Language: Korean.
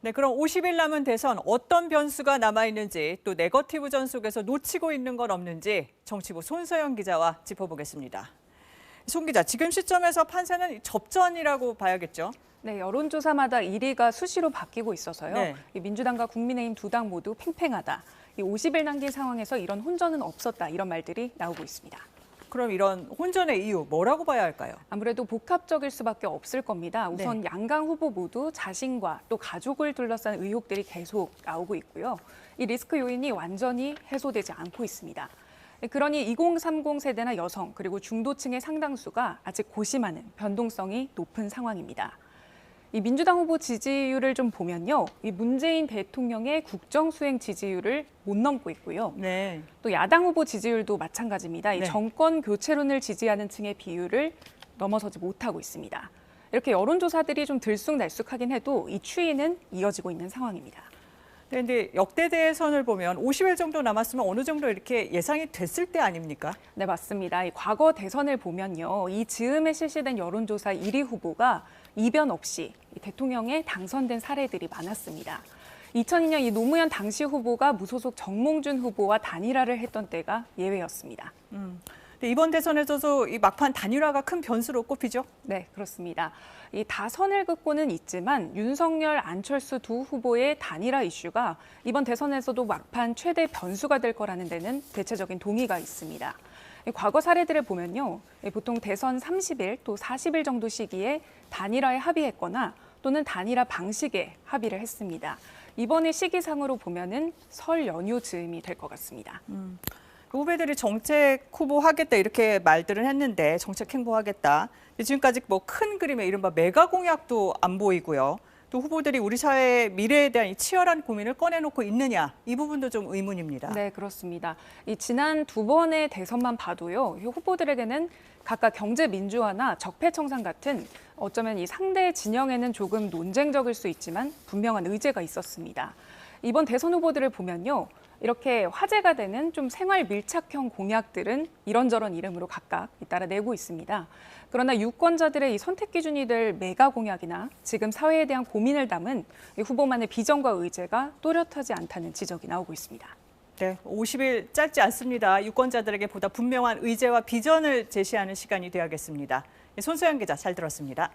네, 그럼 50일 남은 대선 어떤 변수가 남아있는지 또 네거티브 전 속에서 놓치고 있는 건 없는지 정치부 손서영 기자와 짚어보겠습니다. 손 기자, 지금 시점에서 판세는 접전이라고 봐야겠죠? 네, 여론조사마다 1위가 수시로 바뀌고 있어서요. 네. 민주당과 국민의힘 두 당 모두 팽팽하다. 50일 남긴 상황에서 이런 혼전은 없었다. 이런 말들이 나오고 있습니다. 그럼 이런 혼전의 이유 뭐라고 봐야 할까요? 아무래도 복합적일 수밖에 없을 겁니다. 우선 양강 후보 모두 자신과 또 가족을 둘러싼 의혹들이 계속 나오고 있고요. 이 리스크 요인이 완전히 해소되지 않고 있습니다. 그러니 2030 세대나 여성 그리고 중도층의 상당수가 아직 고심하는 변동성이 높은 상황입니다. 이 민주당 후보 지지율을 좀 보면요, 이 문재인 대통령의 국정 수행 지지율을 못 넘고 있고요. 네. 또 야당 후보 지지율도 마찬가지입니다. 이 정권 교체론을 지지하는 층의 비율을 넘어서지 못하고 있습니다. 이렇게 여론조사들이 좀 들쑥날쑥하긴 해도 이 추이는 이어지고 있는 상황입니다. 그런데 역대 대선을 보면 50일 정도 남았으면 어느 정도 이렇게 예상이 됐을 때 아닙니까? 네, 맞습니다. 이 과거 대선을 보면요, 이 즈음에 실시된 여론조사 1위 후보가 이변 없이 대통령에 당선된 사례들이 많았습니다. 2002년 이 노무현 당시 후보가 무소속 정몽준 후보와 단일화를 했던 때가 예외였습니다. 근데 이번 대선에서도 이 막판 단일화가 큰 변수로 꼽히죠? 네, 그렇습니다. 이 다선을 긋고는 있지만 윤석열, 안철수 두 후보의 단일화 이슈가 이번 대선에서도 막판 최대 변수가 될 거라는 데는 대체적인 동의가 있습니다. 과거 사례들을 보면요, 보통 대선 30일 또 40일 정도 시기에 단일화에 합의했거나 또는 단일화 방식에 합의를 했습니다. 이번의 시기상으로 보면은 설 연휴 즈음이 될 것 같습니다. 후배들이 정책 후보하겠다 이렇게 말들은 했는데 정책 행보하겠다. 지금까지 뭐 큰 그림의 이른바 메가 공약도 안 보이고요. 또 후보들이 우리 사회의 미래에 대한 이 치열한 고민을 꺼내놓고 있느냐, 이 부분도 좀 의문입니다. 네, 그렇습니다. 이 지난 두 번의 대선만 봐도요, 이 후보들에게는 각각 경제 민주화나 적폐 청산 같은 어쩌면 이 상대 진영에는 조금 논쟁적일 수 있지만 분명한 의제가 있었습니다. 이번 대선 후보들을 보면요, 이렇게 화제가 되는 좀 생활 밀착형 공약들은 이런저런 이름으로 각각 잇따라 내고 있습니다. 그러나 유권자들의 이 선택 기준이 될 메가 공약이나 지금 사회에 대한 고민을 담은 이 후보만의 비전과 의제가 또렷하지 않다는 지적이 나오고 있습니다. 네, 50일 짧지 않습니다. 유권자들에게 보다 분명한 의제와 비전을 제시하는 시간이 되어야겠습니다. 손소영 기자 잘 들었습니다.